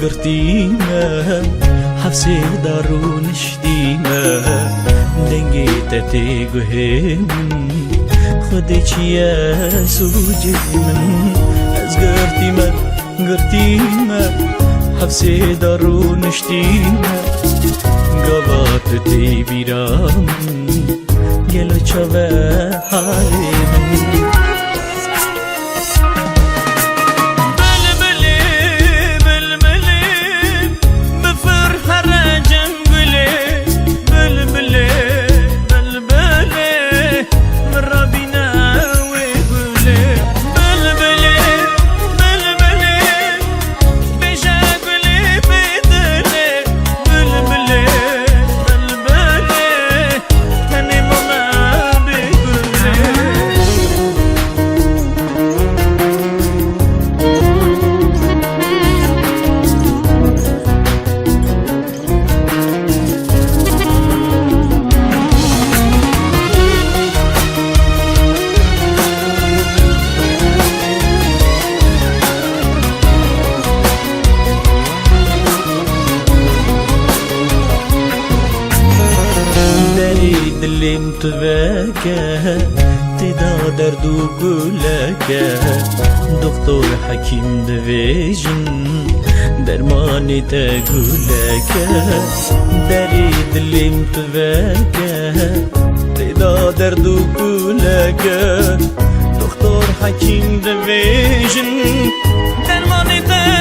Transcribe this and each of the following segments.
قرتيما حفصي دارون شديما دنجيتتي قهيم خديش يا سوجي من قرتيما حفصي دارون شديما قباتتي بيرام يلو چوه حالي من اللي متباكى تدا دردو قولك دكتور حكيم دفيجن درماني تقولك دريد اللي متباكى تدا دردو قولك دكتور حكيم دفيجن درماني تقولك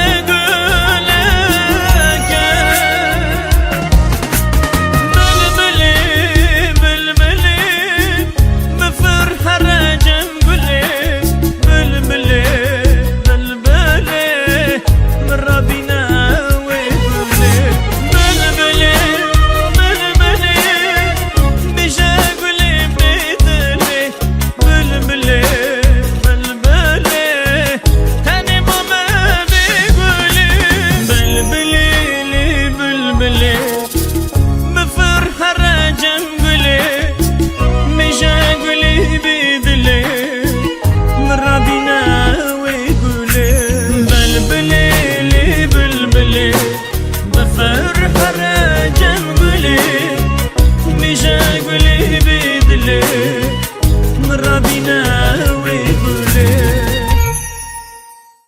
بفرحة جنبلي مش أقولي بيدلي